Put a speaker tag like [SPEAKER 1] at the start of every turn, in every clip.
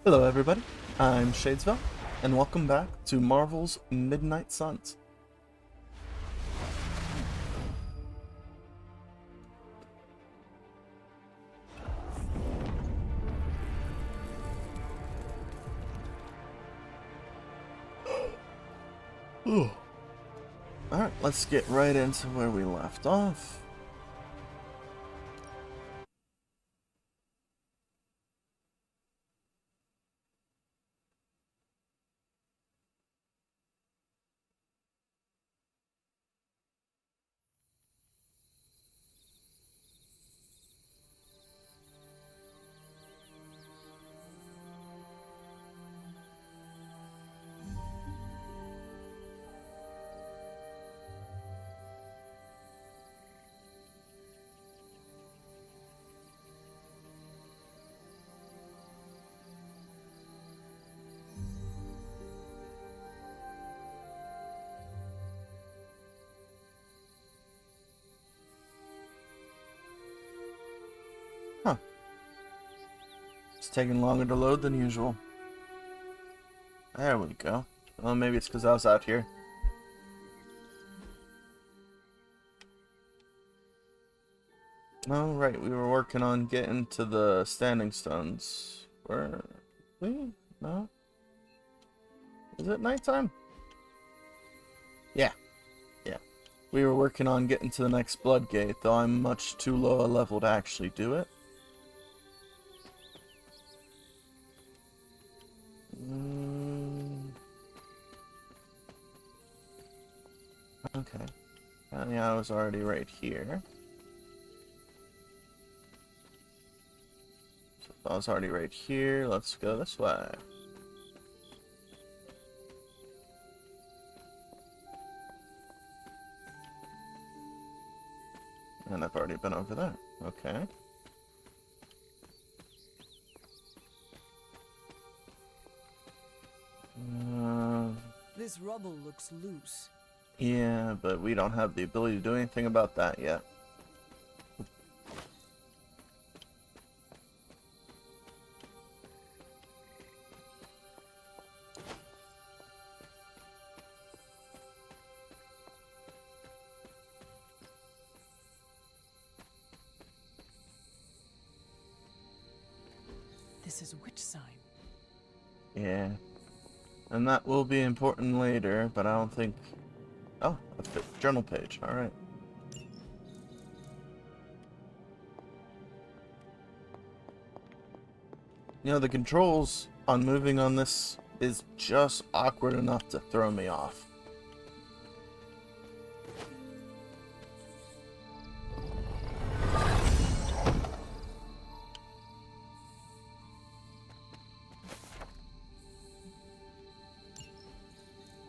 [SPEAKER 1] Hello everybody, I'm Shadesville, and welcome back to Marvel's Midnight Suns. Alright, let's get right into where we left off. Huh, it's taking longer to load than usual. There we go. Well, maybe it's because I was out here. Oh, right, we were working on getting to the standing stones. Were we? No? Is it nighttime? Yeah, yeah. We were working on getting to the next blood gate, though I'm much too low a level to actually do it. Okay. Yeah, I was already right here. So I was already right here. Let's go this way. And I've already been over there. Okay. Uh,
[SPEAKER 2] This rubble looks loose.
[SPEAKER 1] yeah, but we don't have the ability to do anything about that yet.
[SPEAKER 2] This is a witch sign.
[SPEAKER 1] Yeah. And that will be important later, but I don't think... Oh, a journal page. Alright. You know, the controls on moving on this is just awkward enough to throw me off.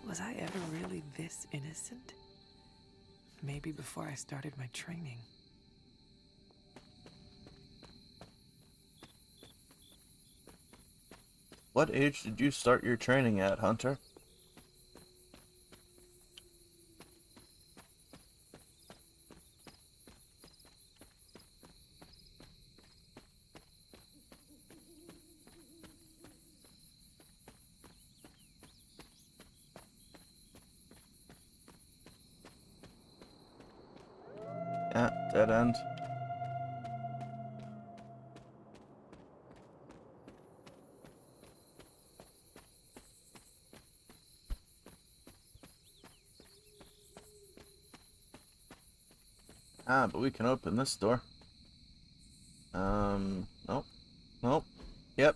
[SPEAKER 2] Was I ever really this innocent? Maybe before I started my training.
[SPEAKER 1] What age did you start your training at, Hunter? Yeah, dead end. Ah, but we can open this door. Nope. Nope. Yep.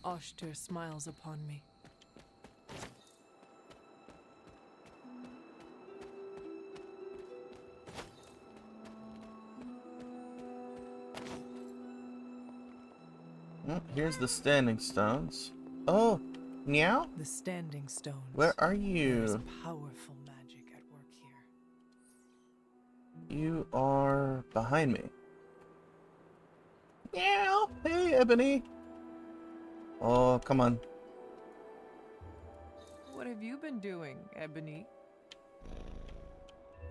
[SPEAKER 2] Oshter smiles upon me.
[SPEAKER 1] Well, here's the standing stones. Oh, meow?
[SPEAKER 2] The standing stones.
[SPEAKER 1] Where are
[SPEAKER 2] There is
[SPEAKER 1] you?
[SPEAKER 2] powerful magic at work here.
[SPEAKER 1] You are behind me. Meow! Hey, Ebony! Oh, come on.
[SPEAKER 2] What have you been doing, Ebony?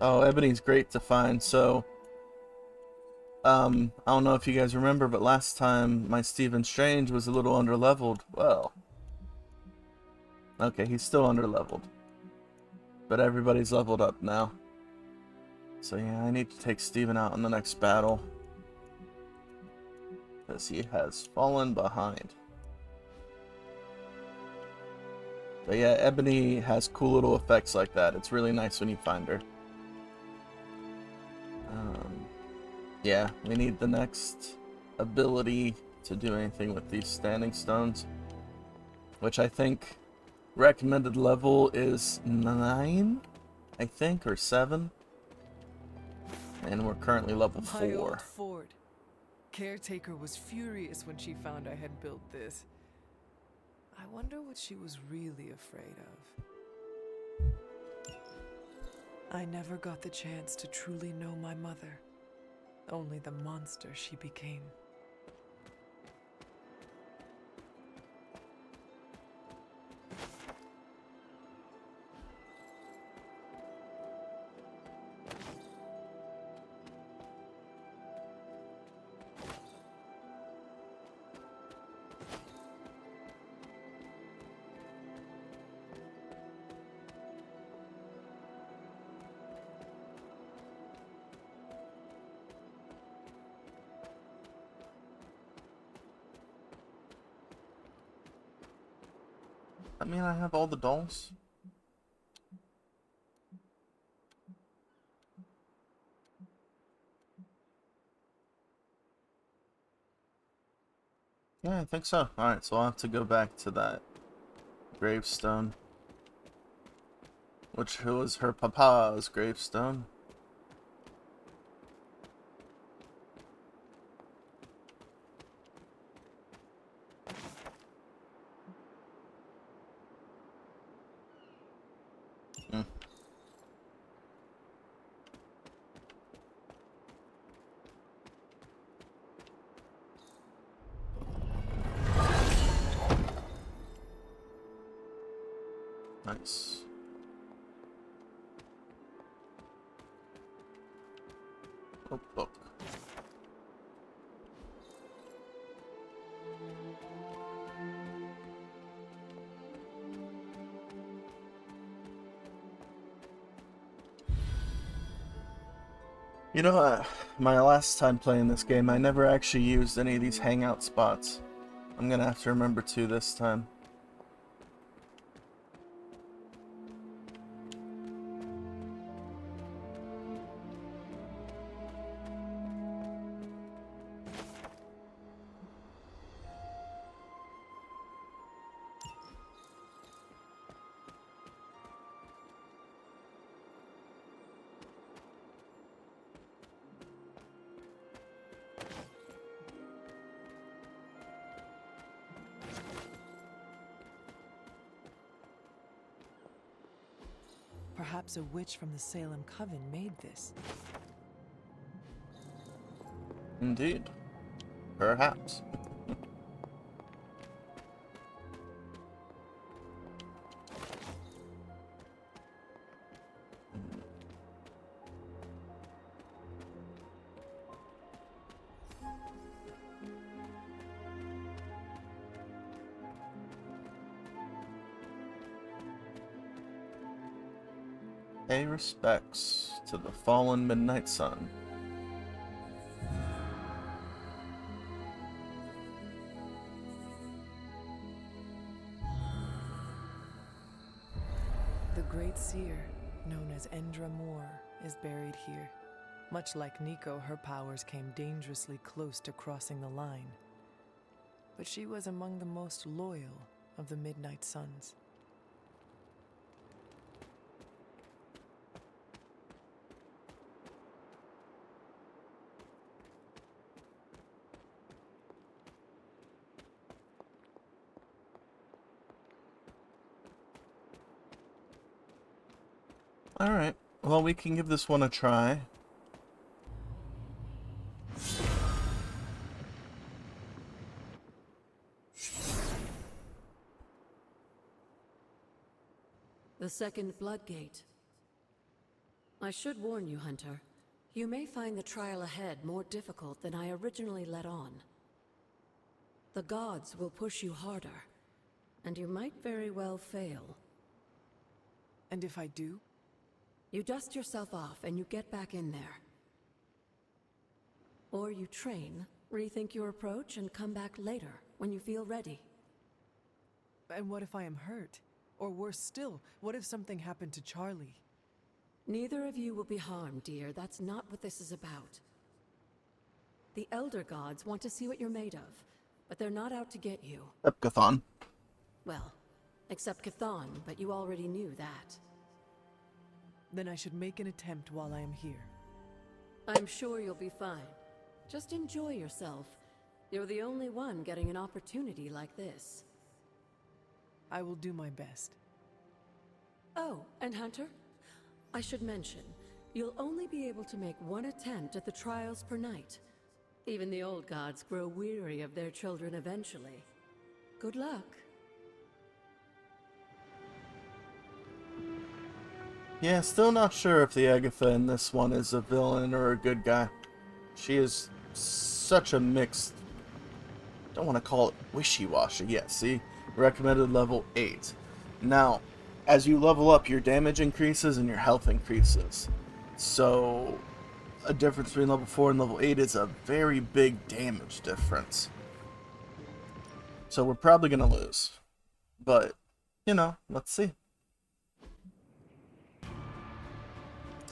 [SPEAKER 1] Oh, Ebony's great to find, so... I don't know if you guys remember, but last time my Stephen Strange was a little underleveled. Well, okay, he's still underleveled, but everybody's leveled up now. So yeah, I need to take Stephen out in the next battle, because he has fallen behind. But yeah, Ebony has cool little effects like that. It's really nice when you find her. Yeah, we need the next ability to do anything with these standing stones, which I think recommended level is 9, I think, or 7. And we're currently level 4.
[SPEAKER 2] My old fort. Caretaker was furious when she found I had built this. I wonder what she was really afraid of. I never got the chance to truly know my mother. Only the monster she became.
[SPEAKER 1] I mean, I have all the dolls. Yeah, I think so. Alright, so I'll have to go back to that gravestone, which was her papa's gravestone. Nice. Oh, book. You know, my last time playing this game, I never actually used any of these hangout spots. I'm gonna have to remember to this time.
[SPEAKER 2] Perhaps a witch from the Salem Coven made this.
[SPEAKER 1] Indeed. Perhaps. Pay respects to the fallen midnight sun.
[SPEAKER 2] The Great Seer, known as Endra Moore, is buried here. Much like Nico, her powers came dangerously close to crossing the line. But she was among the most loyal of the Midnight Suns.
[SPEAKER 1] Alright, well, we can give this one a try.
[SPEAKER 3] The second Bloodgate. I should warn you, Hunter. You may find the trial ahead more difficult than I originally let on. The gods will push you harder, and you might very well fail.
[SPEAKER 2] And if I do?
[SPEAKER 3] You dust yourself off and you get back in there. Or you train, rethink your approach, and come back later, when you feel ready.
[SPEAKER 2] And what if I am hurt? Or worse still, what if something happened to Charlie?
[SPEAKER 3] Neither of you will be harmed, dear. That's not what this is about. The Elder Gods want to see what you're made of, but they're not out to get you.
[SPEAKER 1] Epcathon.
[SPEAKER 3] Well, except Chthon, but you already knew that.
[SPEAKER 2] Then I should make an attempt while I am here.
[SPEAKER 3] I'm sure you'll be fine. Just enjoy yourself. You're the only one getting an opportunity like this.
[SPEAKER 2] I will do my best.
[SPEAKER 3] Oh, and Hunter? I should mention, you'll only be able to make one attempt at the trials per night. Even the old gods grow weary of their children eventually. Good luck.
[SPEAKER 1] Yeah, still not sure if the Agatha in this one is a villain or a good guy. She is such a mixed... don't want to call it wishy-washy. Yeah, see? Recommended level 8. Now, as you level up, your damage increases and your health increases. So, a difference between level 4 and level 8 is a very big damage difference. So we're probably going to lose. But, you know, let's see.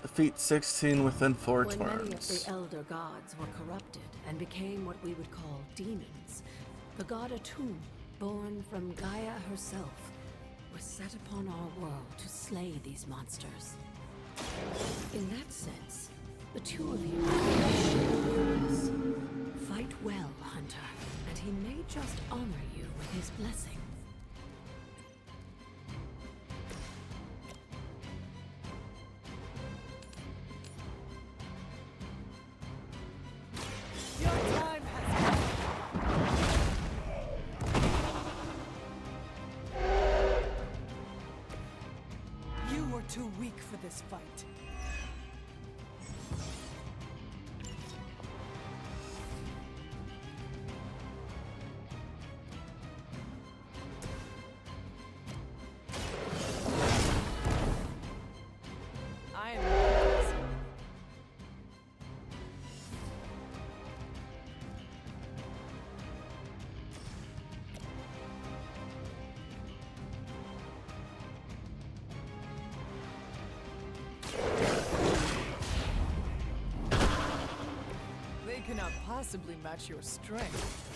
[SPEAKER 1] Defeat 16 within 4
[SPEAKER 3] When
[SPEAKER 1] turns.
[SPEAKER 3] many of the Elder Gods were corrupted and became what we would call demons, the god Atum, born from Gaia herself, was set upon our world to slay these monsters. In that sense, the two of you share yours. Fight well, Hunter, and he may just honor you with his blessing.
[SPEAKER 2] Your time has come. You were too weak for this fight. I am yours. They cannot possibly match your strength.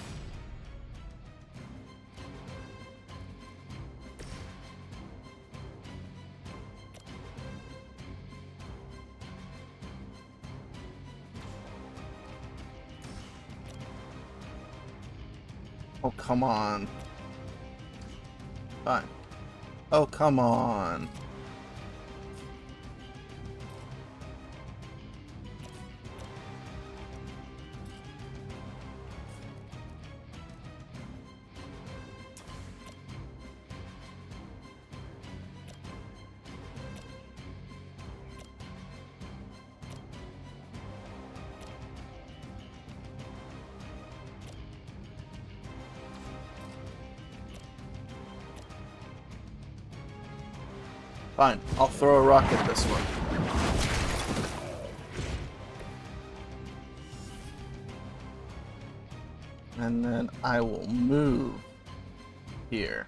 [SPEAKER 1] Oh, come on. Fine. Oh, come on. Fine, I'll throw a rock at this one. And then I will move here.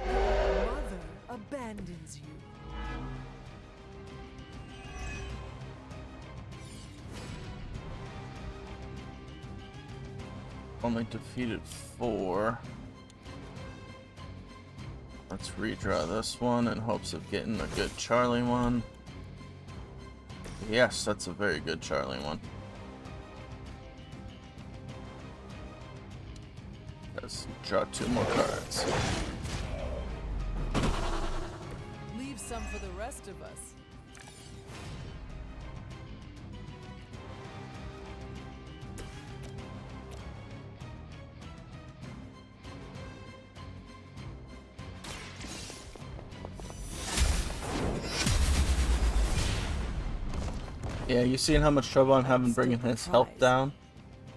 [SPEAKER 2] Your mother abandons you.
[SPEAKER 1] Only defeated 4. Let's redraw this one in hopes of getting a good Charlie one. Yes, that's a very good Charlie one. Let's draw 2 more cards.
[SPEAKER 2] Leave some for the rest of us.
[SPEAKER 1] Yeah, you seen how much trouble I'm having bringing his health
[SPEAKER 2] surprised.
[SPEAKER 1] down?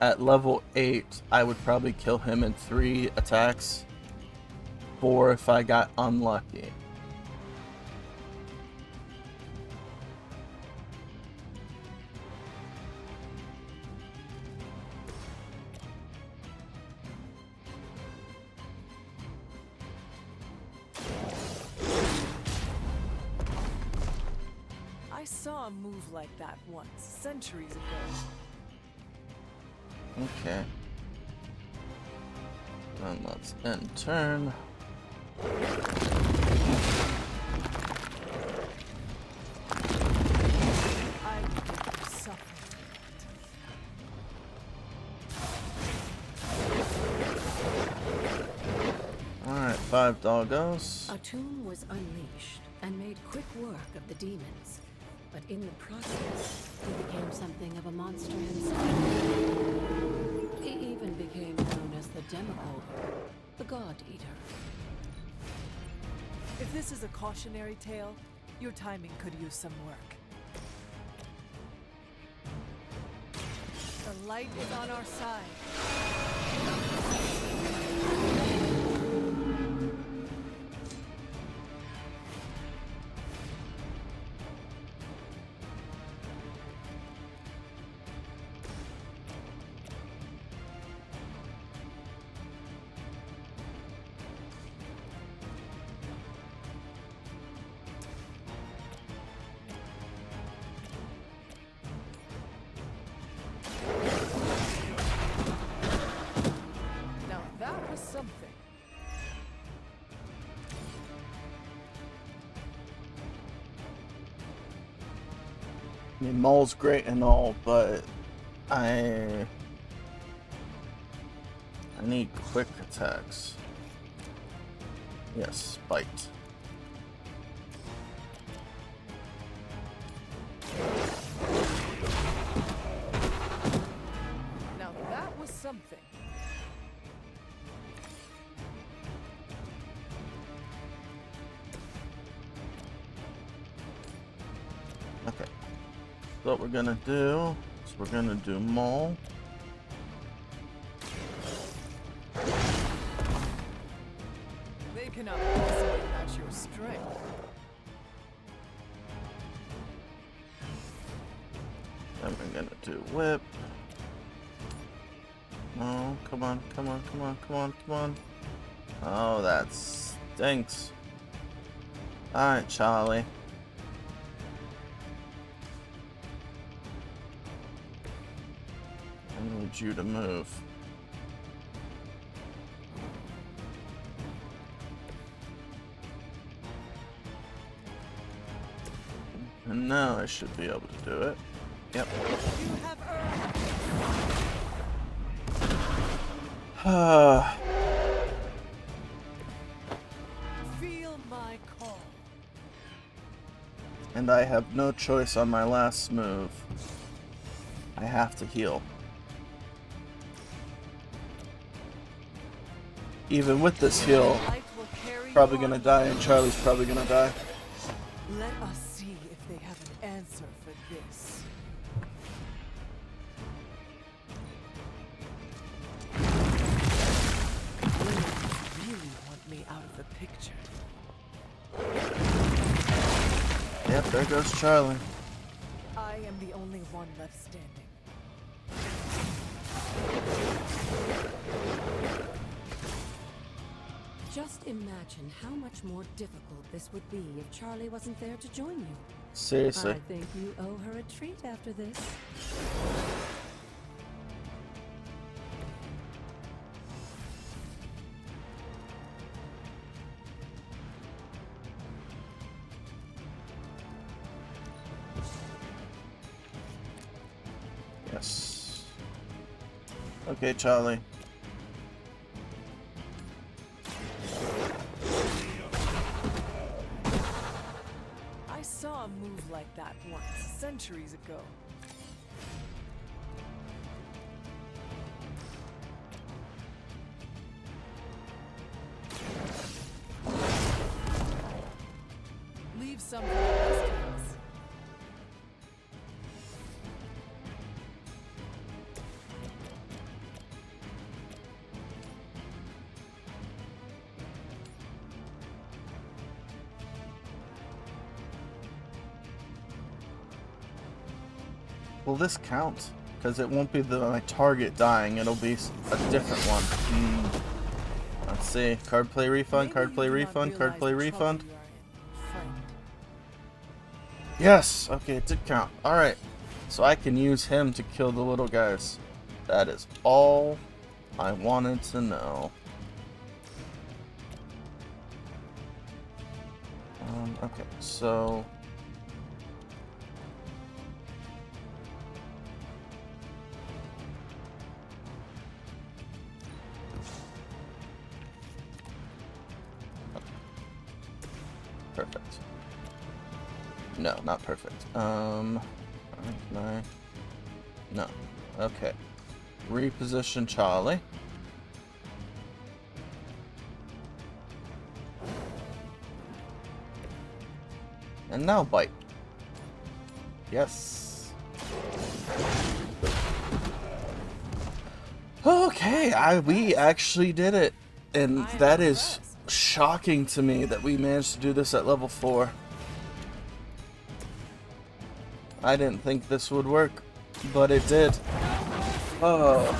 [SPEAKER 1] At level 8, I would probably kill him in 3 attacks. 4 if I got unlucky.
[SPEAKER 2] I saw a move like that once, centuries ago.
[SPEAKER 1] Okay. Then let's end turn.
[SPEAKER 2] I will suffer.
[SPEAKER 1] Alright, 5 doggos.
[SPEAKER 3] A tomb was unleashed and made quick work of the demons. But in the process, he became something of a monster himself. He even became known as the Demogorgon, the God Eater.
[SPEAKER 2] If this is a cautionary tale, your timing could use some work. The light is on our side. Now that was something.
[SPEAKER 1] I mean, Maul's great and all, but I need quick attacks. Yes, bite.
[SPEAKER 2] Now that was something.
[SPEAKER 1] Okay. So what we're gonna do is we're gonna do Maul.
[SPEAKER 2] They cannot possibly match your strength.
[SPEAKER 1] Then we're gonna do Whip. No, come on, come on, come on, come on, come on. Oh, that stinks. Alright, Charlie. I need you to move. And now I should be able to do it. Yep.
[SPEAKER 2] You have earned. Feel my call.
[SPEAKER 1] And I have no choice on my last move. I have to heal. Even with this heal,
[SPEAKER 2] Light will carry
[SPEAKER 1] probably
[SPEAKER 2] you
[SPEAKER 1] gonna
[SPEAKER 2] on.
[SPEAKER 1] die and Charlie's probably gonna die.
[SPEAKER 2] Let us see if they have an answer for this. Williams really want me out of the picture.
[SPEAKER 1] Yep, there goes Charlie.
[SPEAKER 2] I am the only one left standing.
[SPEAKER 3] Just imagine how much more difficult this would be if Charlie wasn't there to join you.
[SPEAKER 1] Seriously.
[SPEAKER 3] I think you owe her a treat after this.
[SPEAKER 1] Yes. Okay, Charlie.
[SPEAKER 2] I saw a move like that once, centuries ago. Leave some for the rest of us.
[SPEAKER 1] Will this count? Because it won't be my target dying, it'll be a different one. Let's see. Card play refund,
[SPEAKER 2] Maybe
[SPEAKER 1] card play
[SPEAKER 2] you do not
[SPEAKER 1] refund, card play
[SPEAKER 2] realize the trouble
[SPEAKER 1] refund.
[SPEAKER 2] you are in, friend.
[SPEAKER 1] Yes! Okay, it did count. Alright. So I can use him to kill the little guys. That is all I wanted to know. Okay, so... Perfect. No, not perfect. Can I? No. Okay. Reposition Charlie. And now bite. Yes. Okay, we actually did it. And that is shocking to me that we managed to do this at level 4. I didn't think this would work, but it did. Oh.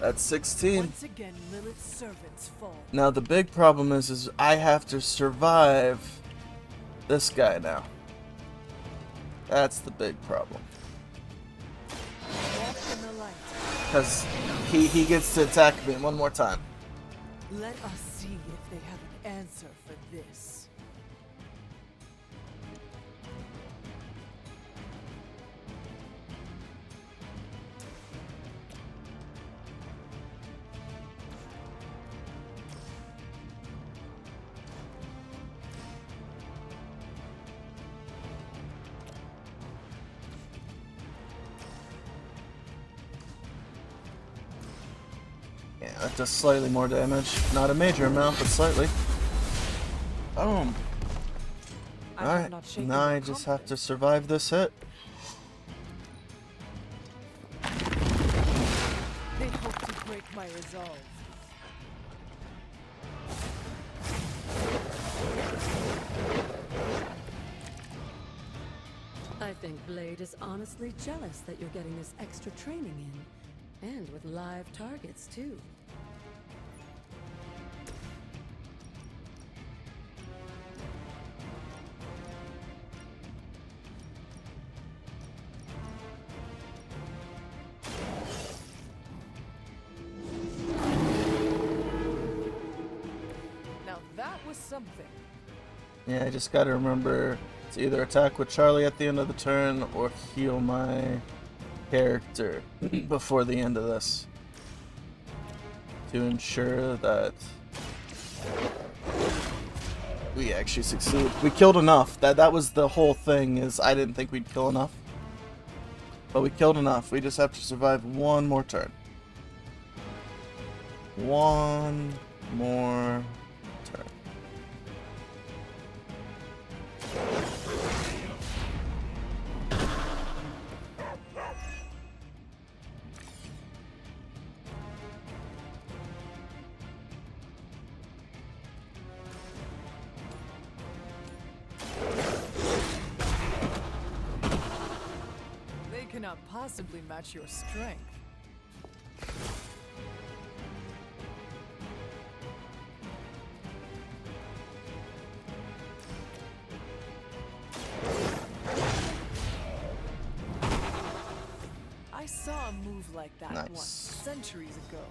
[SPEAKER 1] That's 16.
[SPEAKER 2] Once again, Lilith's servants fall.
[SPEAKER 1] Now the big problem is I have to survive this guy now. That's the big problem.
[SPEAKER 2] Walk in the light.
[SPEAKER 1] Because he gets to attack me one more time.
[SPEAKER 2] Let us see if they have an answer for this.
[SPEAKER 1] Yeah, that does slightly more damage. Not a major amount, but slightly. Boom.
[SPEAKER 2] I have
[SPEAKER 1] Alright,
[SPEAKER 2] not shaken
[SPEAKER 1] now I
[SPEAKER 2] your
[SPEAKER 1] just have to
[SPEAKER 2] confidence.
[SPEAKER 1] survive this hit.
[SPEAKER 2] They hope to break my resolve.
[SPEAKER 3] I think Blade is honestly jealous that you're getting this extra training in. And with live targets, too.
[SPEAKER 2] Now that was something.
[SPEAKER 1] Yeah, I just gotta remember to either attack with Charlie at the end of the turn or heal my character before the end of this to ensure that we actually succeed. We killed enough. That was the whole thing, is I didn't think we'd kill enough. But we killed enough. We just have to survive one more turn. One more turn.
[SPEAKER 2] They cannot possibly match your strength. I saw a move like that
[SPEAKER 1] Nice.
[SPEAKER 2] once, centuries ago.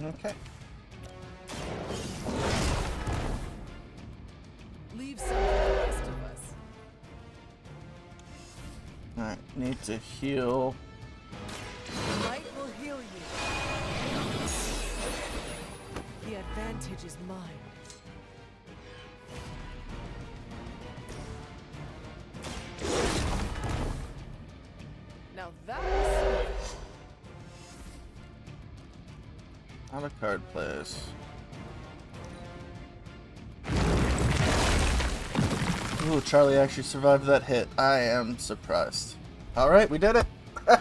[SPEAKER 1] Okay.
[SPEAKER 2] Leave some for the rest of us.
[SPEAKER 1] Alright, need to heal.
[SPEAKER 2] Light will heal you. The advantage is mine. Now that was
[SPEAKER 1] How the card plays. Ooh, Charlie actually survived that hit. I am surprised. Alright, we did it!
[SPEAKER 3] If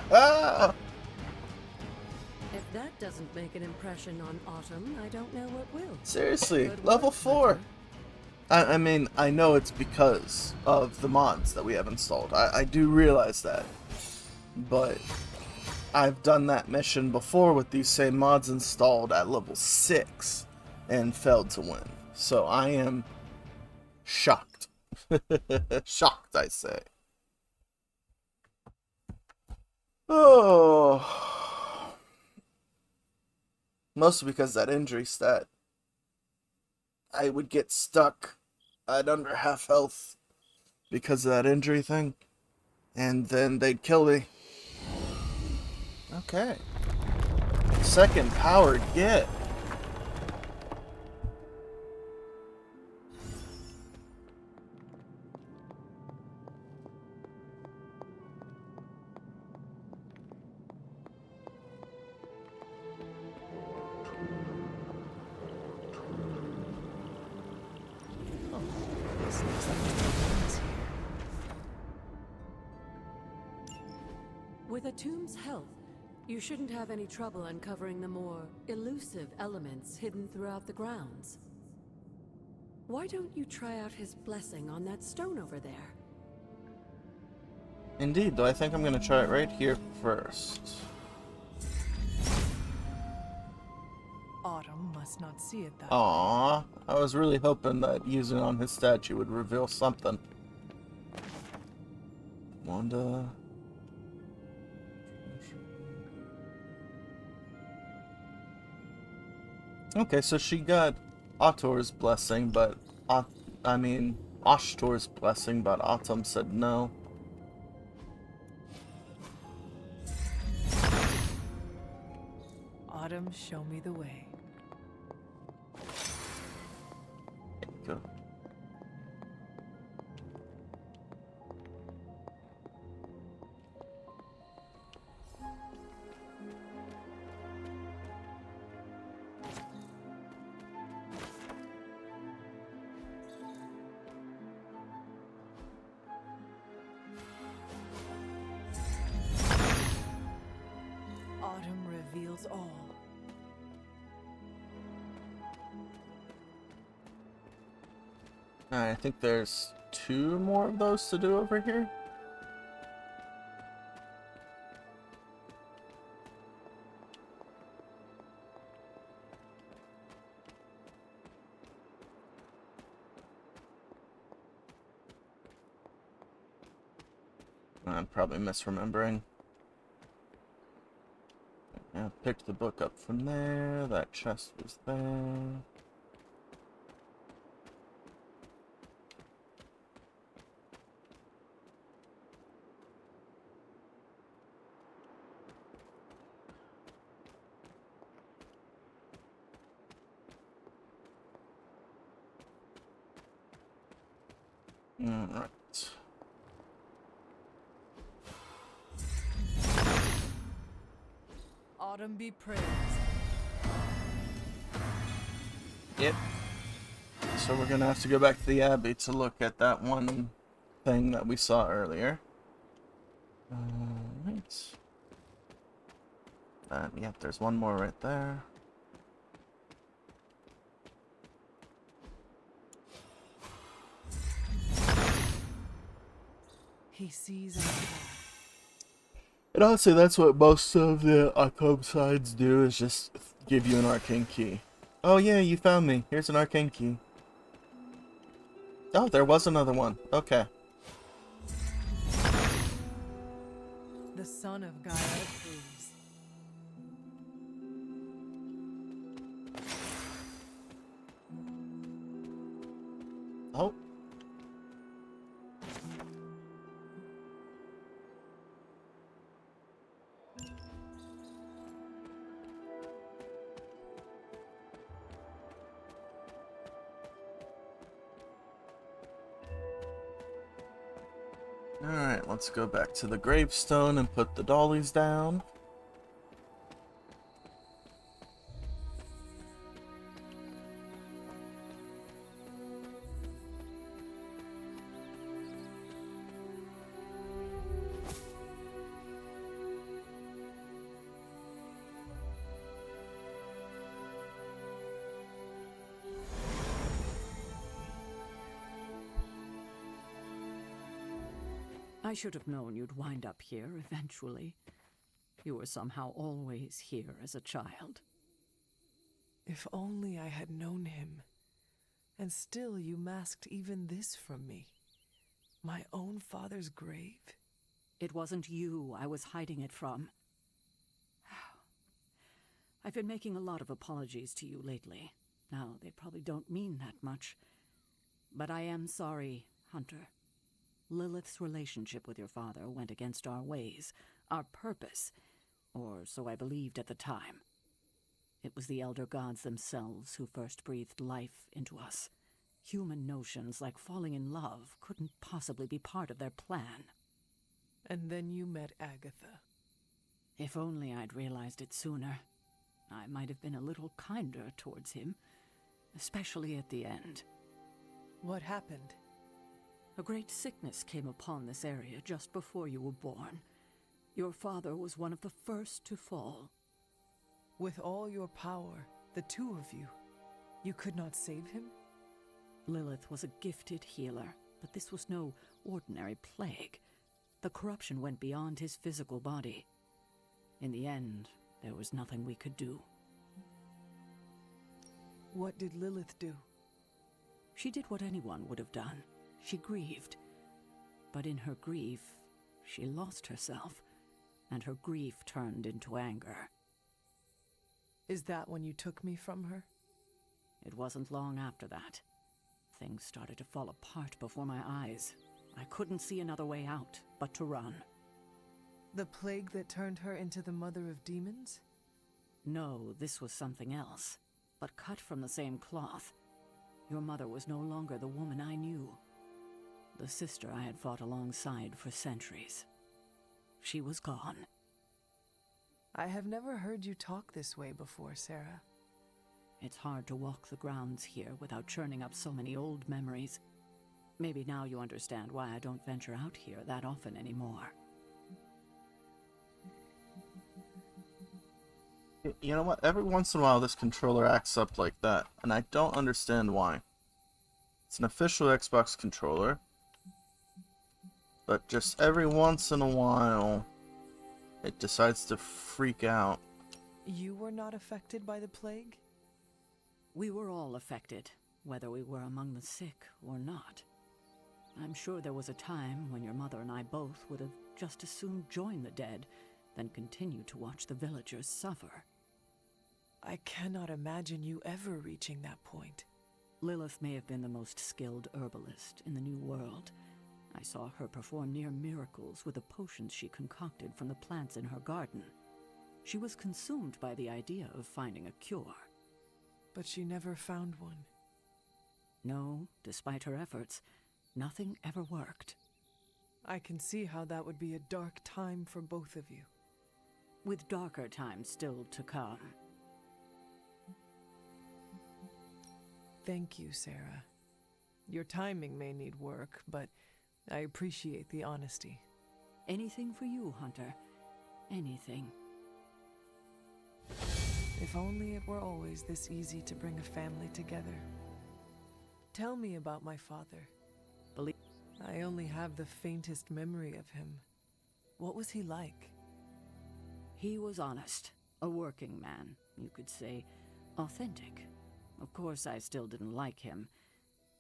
[SPEAKER 3] that doesn't make an impression on Autumn, I don't know what will.
[SPEAKER 1] Seriously,
[SPEAKER 3] Good
[SPEAKER 1] level
[SPEAKER 3] work,
[SPEAKER 1] 4.
[SPEAKER 3] Hunter.
[SPEAKER 1] I mean, I know it's because of the mods that we have installed. I do realize that. But I've done that mission before with these same mods installed at level 6 and failed to win. So I am shocked. Shocked, I say. Oh. Mostly because that injury stat. I would get stuck at under half health because of that injury thing. And then they'd kill me. Okay. Second powered get.
[SPEAKER 2] This looks like the tombs here.
[SPEAKER 3] With a tomb's help, you shouldn't have any trouble uncovering the more elusive elements hidden throughout the grounds. Why don't you try out his blessing on that stone over there?
[SPEAKER 1] Indeed, though I think I'm gonna try it right here first.
[SPEAKER 2] Autumn must not see it that
[SPEAKER 1] Aww, I was really hoping that using it on his statue would reveal something. Wanda. Okay, so she got Ator's blessing, but Ashtor's blessing, but Autumn said no.
[SPEAKER 2] Autumn, show me the way.
[SPEAKER 1] Go.
[SPEAKER 2] Autumn reveals all.
[SPEAKER 1] Alright, I think there's 2 more of those to do over here. I'm probably misremembering. I picked the book up from there. That chest was there. Alright.
[SPEAKER 2] Autumn be praised.
[SPEAKER 1] Yep. So we're gonna have to go back to the Abbey to look at that one thing that we saw earlier. Alright. Yep, there's one more right there.
[SPEAKER 2] He sees our path.
[SPEAKER 1] And honestly, that's what most of the October sides do, is just give you an arcane key. Oh yeah, you found me. Here's an arcane key. Oh, there was another one. Okay.
[SPEAKER 2] The son of Gaia approves.
[SPEAKER 1] Oh. Alright, let's go back to the gravestone and put the dollies down.
[SPEAKER 4] I should have known you'd wind up here eventually. You were somehow always here as a child.
[SPEAKER 2] If only I had known him. And still you masked even this from me. My own father's grave?
[SPEAKER 4] It wasn't you I was hiding it from. I've been making a lot of apologies to you lately. Now, they probably don't mean that much. But I am sorry, Hunter. Lilith's relationship with your father went against our ways, our purpose, or so I believed at the time. It was the Elder Gods themselves who first breathed life into us. Human notions like falling in love couldn't possibly be part of their plan.
[SPEAKER 2] And then you met Agatha.
[SPEAKER 4] If only I'd realized it sooner. I might have been a little kinder towards him, especially at the end.
[SPEAKER 2] What happened?
[SPEAKER 4] A great sickness came upon this area just before you were born. Your father was one of the first to fall.
[SPEAKER 2] With all your power, the two of you, you could not save him?
[SPEAKER 4] Lilith was a gifted healer, but this was no ordinary plague. The corruption went beyond his physical body. In the end, there was nothing we could do.
[SPEAKER 2] What did Lilith do?
[SPEAKER 4] She did what anyone would have done. She grieved. But in her grief, she lost herself, and her grief turned into anger.
[SPEAKER 2] Is that when you took me from her?
[SPEAKER 4] It wasn't long after that. Things started to fall apart before my eyes. I couldn't see another way out but to run.
[SPEAKER 2] The plague that turned her into the mother of demons?
[SPEAKER 4] No, this was something else, but cut from the same cloth. Your mother was no longer the woman I knew. The sister I had fought alongside for centuries. She was gone.
[SPEAKER 2] I have never heard you talk this way before, Sarah.
[SPEAKER 4] It's hard to walk the grounds here without churning up so many old memories. Maybe now you understand why I don't venture out here that often anymore.
[SPEAKER 1] You know what? Every once in a while this controller acts up like that, and I don't understand why. It's an official Xbox controller, but just every once in a while it decides to freak out.
[SPEAKER 2] You were not affected by the plague?
[SPEAKER 4] We were all affected, whether we were among the sick or not. I'm sure there was a time when your mother and I both would have just as soon joined the dead than continue to watch the villagers suffer.
[SPEAKER 2] I cannot imagine you ever reaching that point.
[SPEAKER 4] Lilith may have been the most skilled herbalist in the New World. I saw her perform near miracles with the potions she concocted from the plants in her garden. She was consumed by the idea of finding a cure.
[SPEAKER 2] But she never found one.
[SPEAKER 4] No, despite her efforts, nothing ever worked.
[SPEAKER 2] I can see how that would be a dark time for both of you.
[SPEAKER 4] With darker times still to come.
[SPEAKER 2] Thank you, Sarah. Your timing may need work, but I appreciate the honesty.
[SPEAKER 4] Anything for you, Hunter. Anything.
[SPEAKER 2] If only it were always this easy to bring a family together. Tell me about my father. I only have the faintest memory of him. What was he like?
[SPEAKER 4] He was honest. A working man, you could say. Authentic. Of course, I still didn't like him,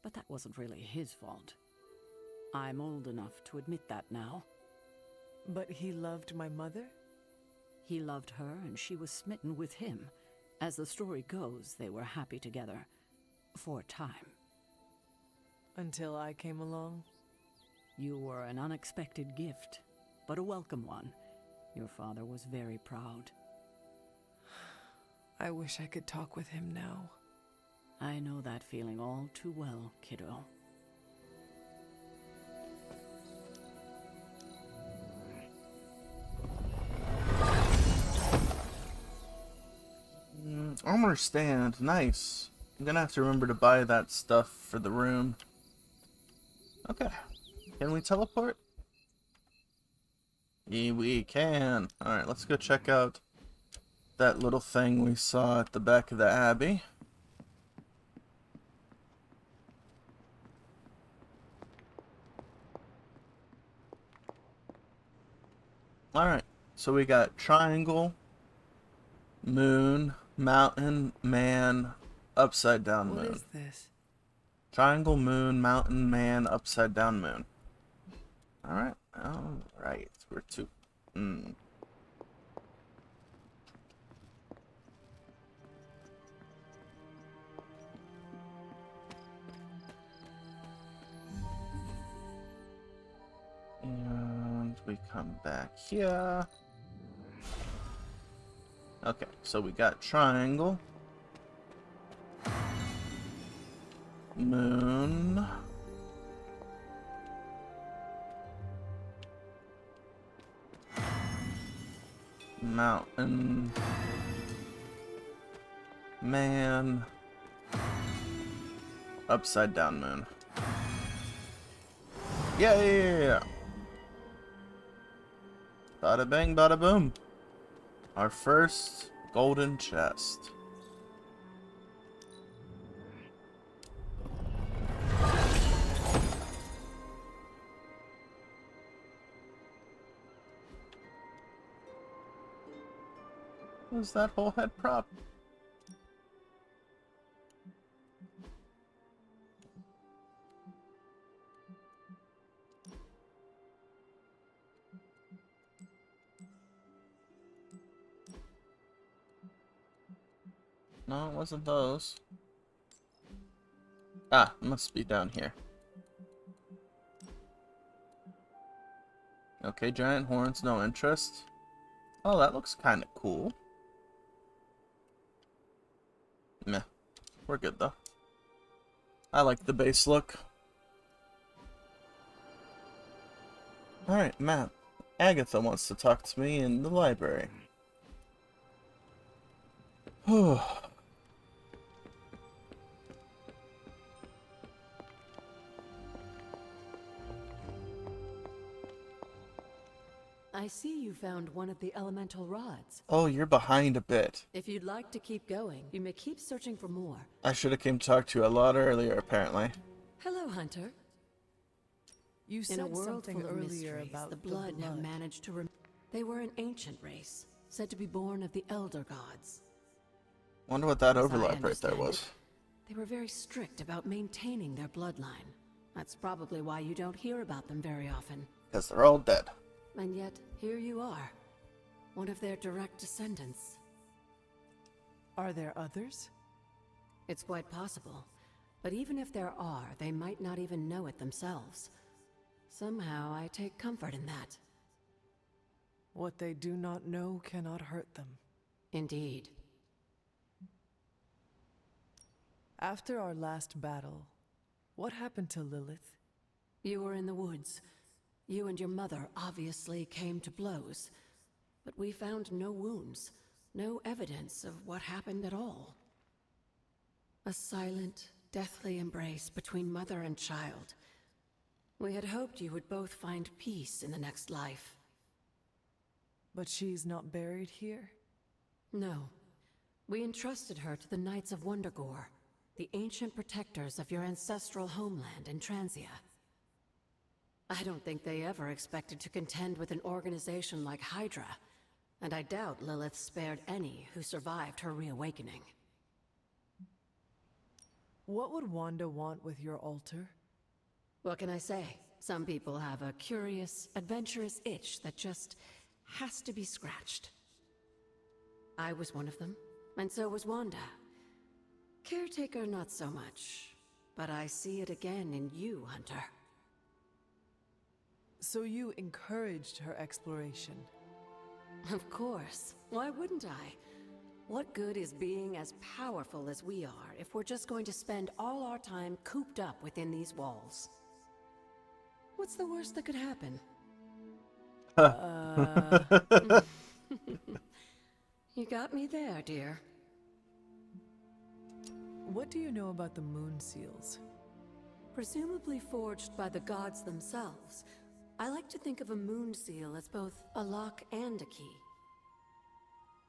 [SPEAKER 4] but that wasn't really his fault. I'm old enough to admit that now.
[SPEAKER 2] But he loved my mother?
[SPEAKER 4] He loved her, and she was smitten with him. As the story goes, they were happy together. For a time.
[SPEAKER 2] Until I came along?
[SPEAKER 4] You were an unexpected gift, but a welcome one. Your father was very proud.
[SPEAKER 2] I wish I could talk with him now.
[SPEAKER 4] I know that feeling all too well, kiddo.
[SPEAKER 1] Armor stand, nice. I'm gonna have to remember to buy that stuff for the room. Okay. Can we teleport? Yeah, we can. Alright, let's go check out that little thing we saw at the back of the Abbey. Alright, so we got triangle, moon, mountain, man, upside down
[SPEAKER 2] What
[SPEAKER 1] moon.
[SPEAKER 2] is this?
[SPEAKER 1] Triangle, moon, mountain, man, upside down moon. Alright, we're two. And we come back here. Okay, so we got triangle, moon, mountain, man, upside down moon. Yeah. Bada bang, bada boom. Our first golden chest. What's that whole head prop? No, it wasn't those. Ah, must be down here. Okay, giant horns, no interest. Oh, that looks kind of cool. Meh. We're good, though. I like the base look. Alright, map. Agatha wants to talk to me in the library. Whew.
[SPEAKER 3] I see you found one of the elemental rods.
[SPEAKER 1] Oh, you're behind a bit.
[SPEAKER 3] If you'd like to keep going, you may keep searching for more.
[SPEAKER 1] I should have came to talk to you a lot earlier, apparently.
[SPEAKER 3] Hello, Hunter.
[SPEAKER 2] You
[SPEAKER 3] In
[SPEAKER 2] said
[SPEAKER 3] a world
[SPEAKER 2] something
[SPEAKER 3] full of
[SPEAKER 2] earlier
[SPEAKER 3] mysteries,
[SPEAKER 2] about
[SPEAKER 3] the blood have managed to They were an ancient race, said to be born of the Elder Gods.
[SPEAKER 1] Wonder what that
[SPEAKER 3] As I
[SPEAKER 1] overlap right there
[SPEAKER 3] understand
[SPEAKER 1] was.
[SPEAKER 3] it, they were very strict about maintaining their bloodline. That's probably why you don't hear about them very often.
[SPEAKER 1] Because they're all dead.
[SPEAKER 3] And yet, here you are, one of their direct descendants.
[SPEAKER 2] Are there others?
[SPEAKER 3] It's quite possible. But even if there are, they might not even know it themselves. Somehow, I take comfort in that.
[SPEAKER 2] What they do not know cannot hurt them.
[SPEAKER 3] Indeed.
[SPEAKER 2] After our last battle, what happened to Lilith?
[SPEAKER 3] You were in the woods. You and your mother obviously came to blows. But we found no wounds, no evidence of what happened at all. A silent, deathly embrace between mother and child. We had hoped you would both find peace in the next life.
[SPEAKER 2] But she's not buried here?
[SPEAKER 3] No. We entrusted her to the Knights of Wundagore, the ancient protectors of your ancestral homeland in Transia. I don't think they ever expected to contend with an organization like Hydra, and I doubt Lilith spared any who survived her reawakening.
[SPEAKER 2] What would Wanda want with your altar?
[SPEAKER 3] What can I say? Some people have a curious, adventurous itch that just has to be scratched. I was one of them, and so was Wanda. Caretaker, not so much, but I see it again in you, Hunter.
[SPEAKER 2] So you encouraged her exploration?
[SPEAKER 3] Of course. Why wouldn't I? What good is being as powerful as we are if we're just going to spend all our time cooped up within these walls? What's the worst that could happen? You got me there, dear.
[SPEAKER 2] What do you know about the moon seals?
[SPEAKER 3] Presumably forged by the gods themselves, I like to think of a moon seal as both a lock and a key.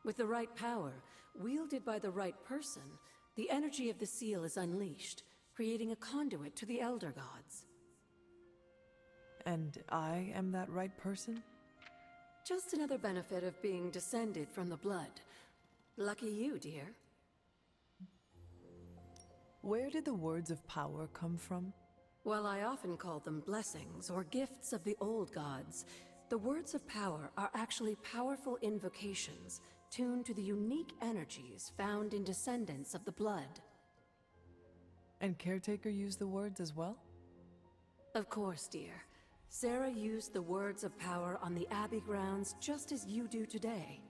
[SPEAKER 3] With the right power, wielded by the right person, the energy of the seal is unleashed, creating a conduit to the Elder Gods.
[SPEAKER 2] And I am that right person?
[SPEAKER 3] Just another benefit of being descended from the blood. Lucky you, dear.
[SPEAKER 2] Where did the words of power come from?
[SPEAKER 3] While I often call them blessings or gifts of the old gods, the words of power are actually powerful invocations tuned to the unique energies found in descendants of the blood.
[SPEAKER 2] And Caretaker used the words as well?
[SPEAKER 3] Of course, dear. Sarah used the words of power on the Abbey grounds just as you do today.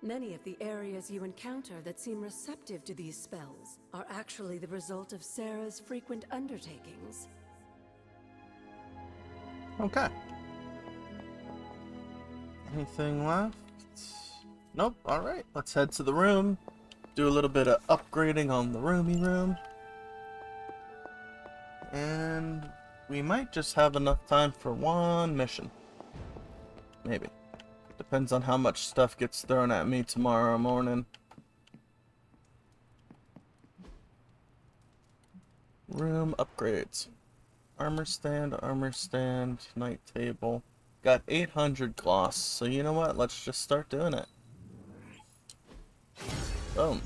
[SPEAKER 3] Many of the areas you encounter that seem receptive to these spells are actually the result of Sarah's frequent undertakings.
[SPEAKER 1] Okay. Anything left? Nope. Alright, let's head to the room. Do a little bit of upgrading on the roomy room. And we might just have enough time for one mission. Maybe. Depends on how much stuff gets thrown at me tomorrow morning. Room upgrades. Armor stand, night table. Got 800 gloss, so you know what? Let's just start doing it. Boom.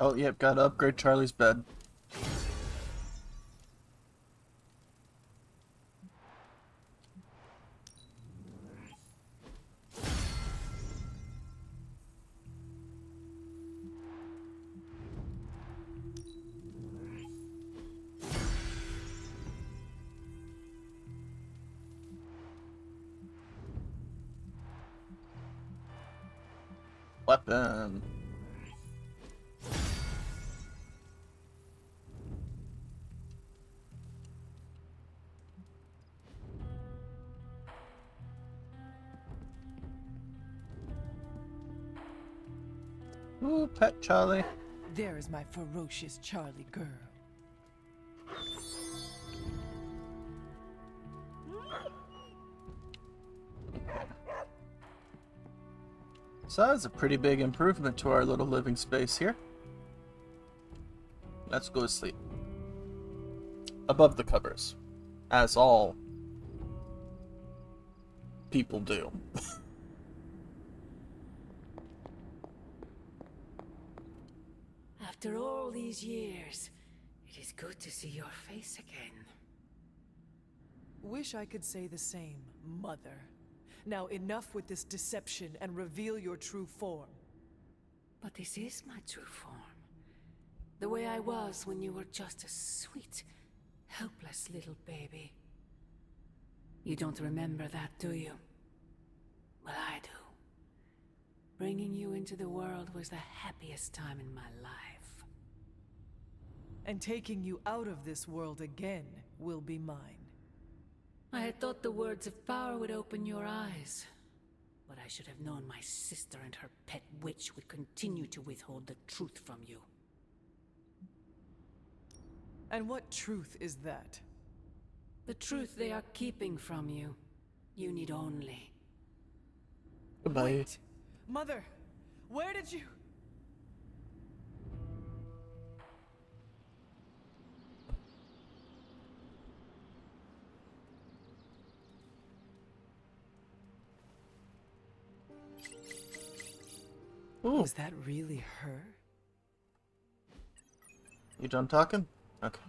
[SPEAKER 1] Oh, yep, gotta upgrade Charlie's bed. Weapon. Ooh, pet Charlie.
[SPEAKER 2] There is my ferocious Charlie girl.
[SPEAKER 1] So that's a pretty big improvement to our little living space here. Let's go to sleep. Above the covers. As all people do.
[SPEAKER 3] After all these years, it is good to see your face again.
[SPEAKER 2] Wish I could say the same, Mother. Now enough with this deception and reveal your true form.
[SPEAKER 3] But this is my true form. The way I was when you were just a sweet, helpless little baby. You don't remember that, do you? Well, I do. Bringing you into the world was the happiest time in my life.
[SPEAKER 2] And taking you out of this world again will be mine.
[SPEAKER 3] I had thought the words of power would open your eyes. But I should have known my sister and her pet witch would continue to withhold the truth from you.
[SPEAKER 2] And what truth is that?
[SPEAKER 3] The truth they are keeping from you. You need only.
[SPEAKER 1] Goodbye.
[SPEAKER 2] Wait! Mother! Where did you...
[SPEAKER 1] Ooh,
[SPEAKER 2] Was that really her?
[SPEAKER 1] you done talking? Okay.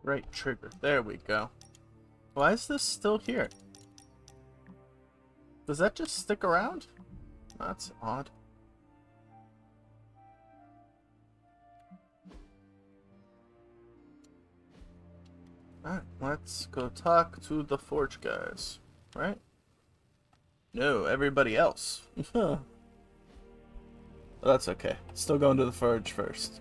[SPEAKER 1] Right trigger. There we go. Why is this still here? Does that just stick around? That's odd. Alright, let's go talk to the Forge guys. Right? No, everybody else. That's okay. Still going to the Forge first.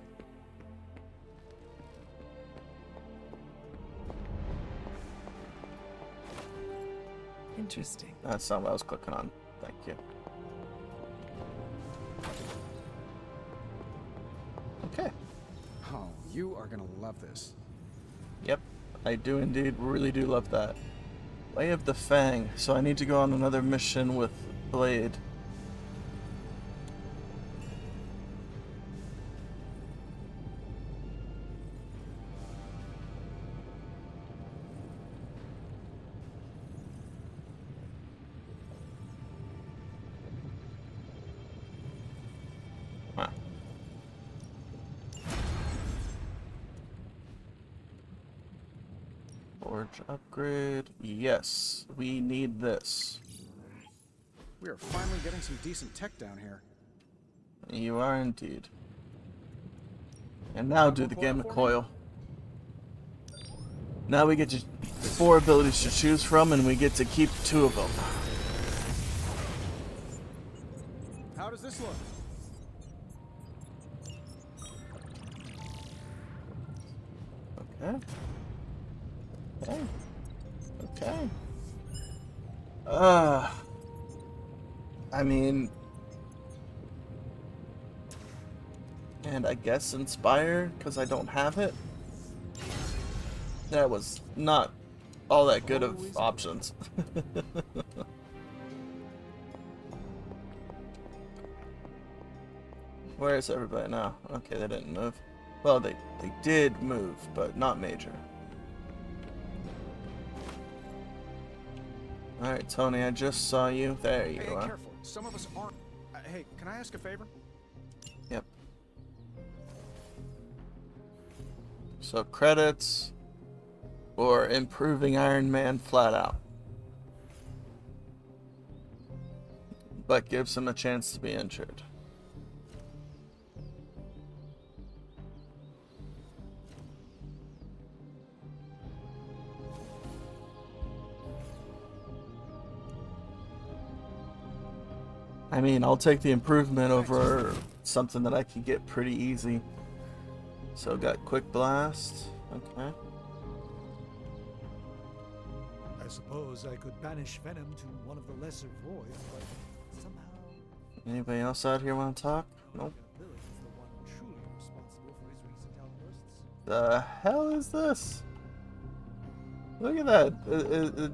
[SPEAKER 2] Interesting.
[SPEAKER 1] That's not what I was clicking on. Thank you. Okay.
[SPEAKER 5] Oh, you are gonna love this.
[SPEAKER 1] Yep, I do indeed. Really do love that. Way of the Fang. So I need to go on another mission with Blade. Huh. Forge upgrade. Yes, we need this.
[SPEAKER 5] We are finally getting some decent tech down here.
[SPEAKER 1] You are indeed. And now do the Gamma Coil. Now we get 4 abilities to choose from, and we get to keep 2 of them.
[SPEAKER 5] How does this look?
[SPEAKER 1] Okay. Okay. Okay. I mean, and I guess Inspire, because I don't have it. That was not all that good of options. Where is everybody now? Okay, they didn't move. Well, they did move, but not major. Alright, Tony, I just saw you. There you
[SPEAKER 5] Hey,
[SPEAKER 1] are.
[SPEAKER 5] careful. Some of us aren't. Hey, can I ask a favor?
[SPEAKER 1] Yep. So credits or improving Iron Man flat out. But gives him a chance to be injured. I mean, I'll take the improvement over something that I can get pretty easy. So got Quick Blast. Okay.
[SPEAKER 6] I suppose I could banish venom to one of the lesser voids, but somehow
[SPEAKER 1] Anybody else out here want to talk? Nope.
[SPEAKER 6] Lilith is the one truly responsible for his recent outbursts.
[SPEAKER 1] The hell is this? Look at that.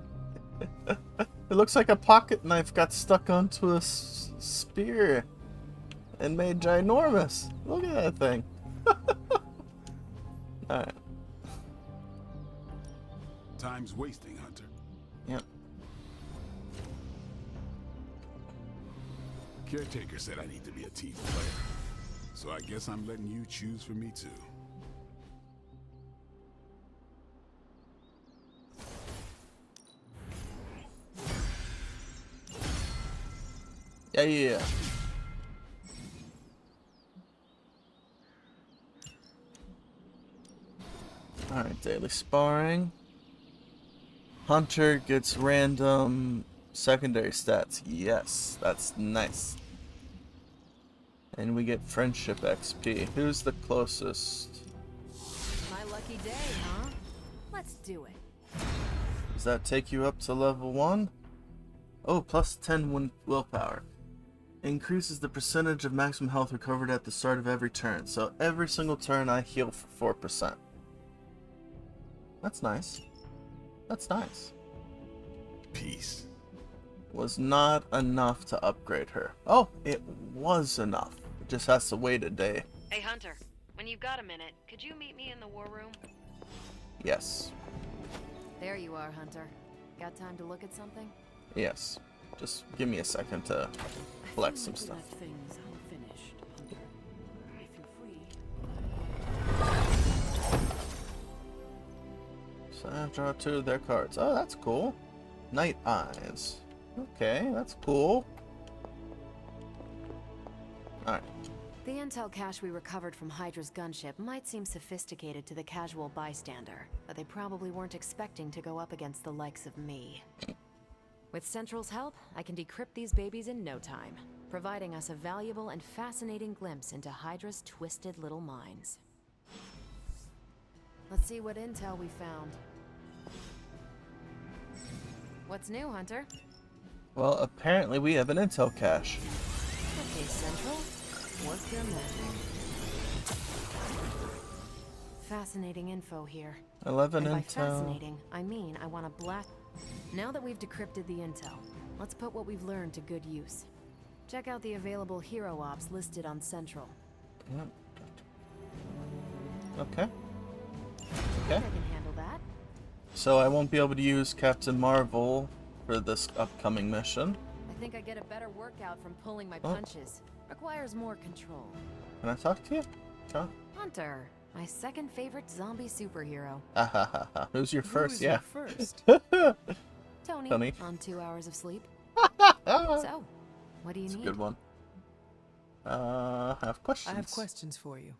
[SPEAKER 1] It looks like a pocket knife got stuck onto a spear and made ginormous. Look at that thing. Alright.
[SPEAKER 7] Time's wasting, Hunter.
[SPEAKER 1] Yep.
[SPEAKER 7] Caretaker said I need to be a team player. So I guess I'm letting you choose for me too.
[SPEAKER 1] Yeah. Alright, daily sparring. Hunter gets random secondary stats. Yes, that's nice. And we get friendship XP. Who's the closest?
[SPEAKER 3] My lucky day, huh? Let's do it.
[SPEAKER 1] Does that take you up to level 1? Oh, plus 10 willpower. Increases the percentage of maximum health recovered at the start of every turn. So every single turn I heal for 4%. That's nice. That's nice.
[SPEAKER 7] Peace.
[SPEAKER 1] Was not enough to upgrade her. Oh, it was enough. It just has to wait a day.
[SPEAKER 3] Hey, Hunter. When you've got a minute, could you meet me in the war room?
[SPEAKER 1] Yes.
[SPEAKER 3] There you are, Hunter. Got time to look at something?
[SPEAKER 1] Yes. Just give me a second to collect some stuff.
[SPEAKER 4] Left things unfinished, Hunter. If you're free.
[SPEAKER 1] So I draw 2 of their cards. Oh, that's cool. Night Eyes. Okay, that's cool. Alright.
[SPEAKER 3] The intel cache we recovered from Hydra's gunship might seem sophisticated to the casual bystander, but they probably weren't expecting to go up against the likes of me. With Central's help, I can decrypt these babies in no time, providing us a valuable and fascinating glimpse into Hydra's twisted little minds. Let's see what intel we found. What's new, Hunter?
[SPEAKER 1] Well, apparently we have an intel cache.
[SPEAKER 3] Okay, Central. Work your magic. Fascinating info here.
[SPEAKER 1] 11
[SPEAKER 3] And by
[SPEAKER 1] intel.
[SPEAKER 3] fascinating, I mean I want to black... Now that we've decrypted the intel, let's put what we've learned to good use. Check out the available hero ops listed on Central.
[SPEAKER 1] Yep. Okay.
[SPEAKER 3] I
[SPEAKER 1] Okay.
[SPEAKER 3] can handle that.
[SPEAKER 1] So I won't be able to use Captain Marvel for this upcoming mission.
[SPEAKER 3] I think I get a better workout from pulling my
[SPEAKER 1] Oh.
[SPEAKER 3] punches. Requires more control.
[SPEAKER 1] Can I talk to you? Huh?
[SPEAKER 3] Hunter, my second favorite zombie superhero.
[SPEAKER 1] Ahahaha. Who's your first?
[SPEAKER 2] Who is
[SPEAKER 1] Yeah.
[SPEAKER 2] your first?
[SPEAKER 3] Tony,
[SPEAKER 1] Tony.
[SPEAKER 3] on 2 hours of sleep.
[SPEAKER 1] That's
[SPEAKER 3] So, what do you
[SPEAKER 1] a
[SPEAKER 3] need?
[SPEAKER 1] good one. I have questions.
[SPEAKER 2] I have questions for you.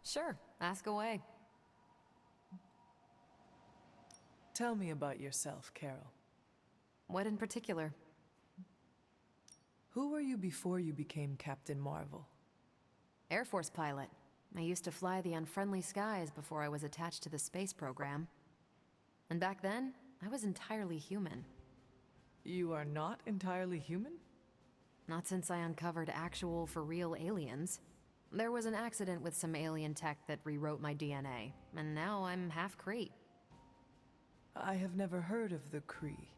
[SPEAKER 3] Sure, ask away.
[SPEAKER 2] Tell me about yourself, Carol.
[SPEAKER 3] What in particular?
[SPEAKER 2] Who were you before you became Captain Marvel?
[SPEAKER 3] Air Force pilot. I used to fly the unfriendly skies before I was attached to the space program. And back then, I was entirely human.
[SPEAKER 2] You are not entirely human?
[SPEAKER 3] Not since I uncovered actual, for real aliens. There was an accident with some alien tech that rewrote my DNA, and now I'm half Kree.
[SPEAKER 2] I have never heard of the Kree.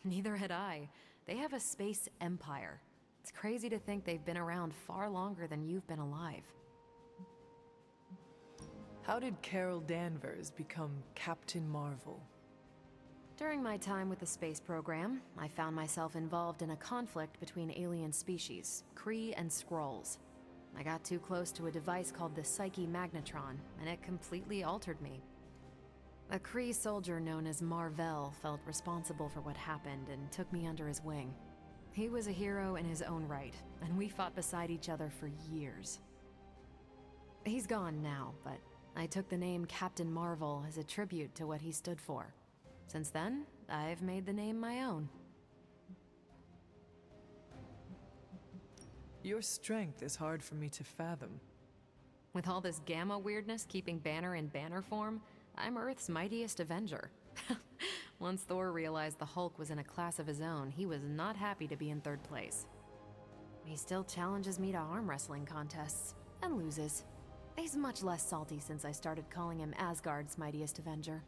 [SPEAKER 3] Neither had I. They have a space empire. It's crazy to think they've been around far longer than you've been alive.
[SPEAKER 2] How did Carol Danvers become Captain Marvel?
[SPEAKER 3] During my time with the space program, I found myself involved in a conflict between alien species, Kree and Skrulls. I got too close to a device called the Psyche Magnetron, and it completely altered me. A Kree soldier known as Mar-Vell felt responsible for what happened and took me under his wing. He was a hero in his own right, and we fought beside each other for years. He's gone now, but I took the name Captain Marvel as a tribute to what he stood for. Since then, I've made the name my own.
[SPEAKER 2] Your strength is hard for me to fathom.
[SPEAKER 3] With all this gamma weirdness keeping Banner in banner form, I'm Earth's mightiest Avenger. Once Thor realized the Hulk was in a class of his own, he was not happy to be in third place. He still challenges me to arm wrestling contests, and loses. He's much less salty since I started calling him Asgard's mightiest Avenger.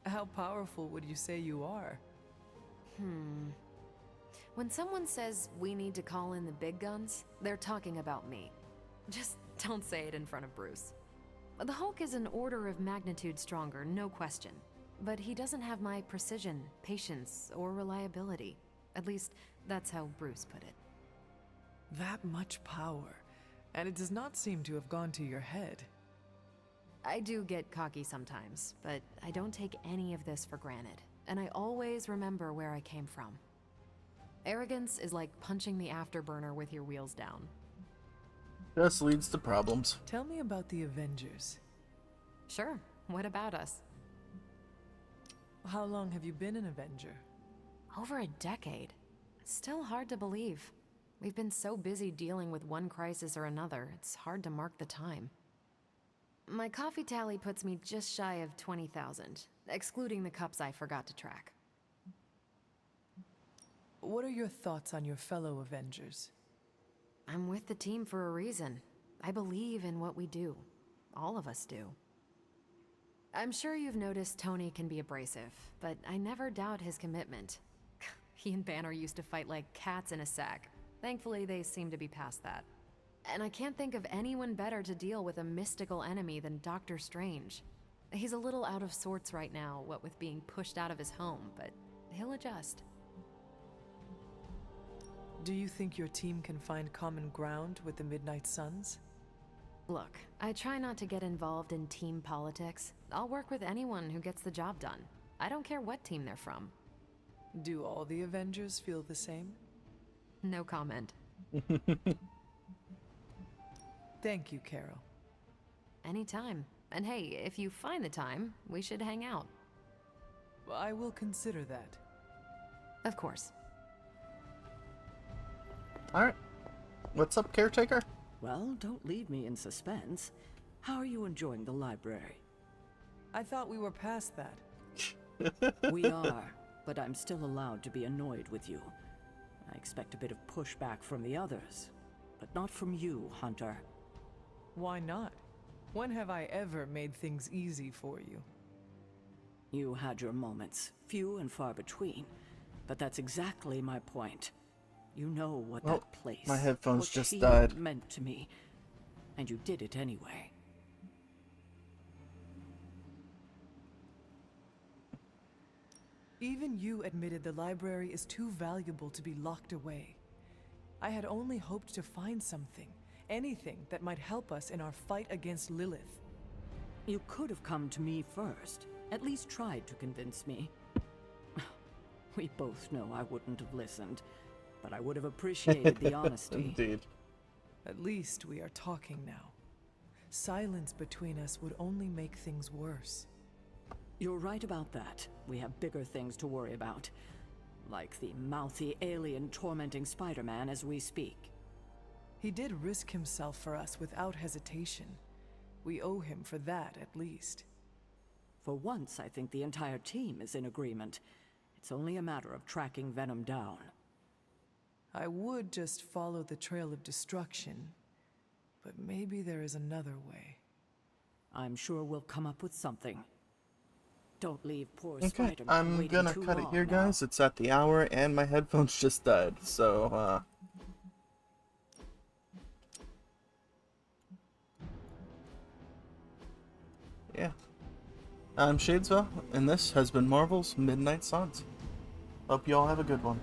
[SPEAKER 2] How powerful would you say you are?
[SPEAKER 3] When someone says we need to call in the big guns, they're talking about me. Just don't say it in front of Bruce. The Hulk is an order of magnitude stronger, no question. But he doesn't have my precision, patience, or reliability. At least, that's how Bruce put it.
[SPEAKER 2] That much power, and it does not seem to have gone to your head.
[SPEAKER 3] I do get cocky sometimes, but I don't take any of this for granted. And I always remember where I came from. Arrogance is like punching the afterburner with your wheels down.
[SPEAKER 1] This leads to problems.
[SPEAKER 2] Tell me about the Avengers.
[SPEAKER 3] Sure, what about us?
[SPEAKER 2] How long have you been an Avenger?
[SPEAKER 3] Over a decade. Still hard to believe. We've been so busy dealing with one crisis or another, it's hard to mark the time. My coffee tally puts me just shy of 20,000, excluding the cups I forgot to track.
[SPEAKER 2] What are your thoughts on your fellow Avengers?
[SPEAKER 8] I'm with the team for a reason. I believe in what we do. All of us do. I'm sure you've noticed Tony can be abrasive, but I never doubt his commitment. He and Banner used to fight like cats in a sack. Thankfully, they seem to be past that. And I can't think of anyone better to deal with a mystical enemy than Doctor Strange. He's a little out of sorts right now, what with being pushed out of his home, but he'll adjust.
[SPEAKER 2] Do you think your team can find common ground with the Midnight Suns?
[SPEAKER 8] Look, I try not to get involved in team politics. I'll work with anyone who gets the job done. I don't care what team they're from.
[SPEAKER 2] Do all the Avengers feel the same?
[SPEAKER 8] No comment.
[SPEAKER 2] Thank you, Carol.
[SPEAKER 8] Anytime. And hey, if you find the time, we should hang out.
[SPEAKER 2] I will consider that.
[SPEAKER 8] Of course.
[SPEAKER 1] Alright. What's up, Caretaker?
[SPEAKER 4] Well, don't leave me in suspense. How are you enjoying the library?
[SPEAKER 2] I thought we were past that.
[SPEAKER 4] We are, but I'm still allowed to be annoyed with you. I expect a bit of pushback from the others, but not from you, Hunter.
[SPEAKER 2] Why not? When have I ever made things easy for you?
[SPEAKER 4] You had your moments, few and far between, but that's exactly my point. You know what that place,
[SPEAKER 1] my headphones
[SPEAKER 4] what
[SPEAKER 1] just
[SPEAKER 4] team
[SPEAKER 1] died.
[SPEAKER 4] meant to me, and you did it anyway.
[SPEAKER 2] Even you admitted the library is too valuable to be locked away. I had only hoped to find something, anything that might help us in our fight against Lilith.
[SPEAKER 4] You could have come to me first, at least tried to convince me. We both know I wouldn't have listened, but I would have appreciated the honesty.
[SPEAKER 1] Indeed.
[SPEAKER 2] At least we are talking now. Silence between us would only make things worse.
[SPEAKER 4] You're right about that. We have bigger things to worry about. Like the mouthy alien tormenting Spider-Man as we speak.
[SPEAKER 2] He did risk himself for us without hesitation. We owe him for that, at least.
[SPEAKER 4] For once, I think the entire team is in agreement. It's only a matter of tracking Venom down.
[SPEAKER 2] I would just follow the trail of destruction, but maybe there is another way.
[SPEAKER 4] I'm sure we'll come up with something. Don't leave poor
[SPEAKER 1] Okay,
[SPEAKER 4] Spider-Man
[SPEAKER 1] I'm
[SPEAKER 4] waiting
[SPEAKER 1] gonna
[SPEAKER 4] too
[SPEAKER 1] cut it
[SPEAKER 4] long
[SPEAKER 1] here,
[SPEAKER 4] now.
[SPEAKER 1] guys. It's at the hour, and my headphones just died, so, yeah. I'm Shadesville, and this has been Marvel's Midnight Suns. Hope you all have a good one.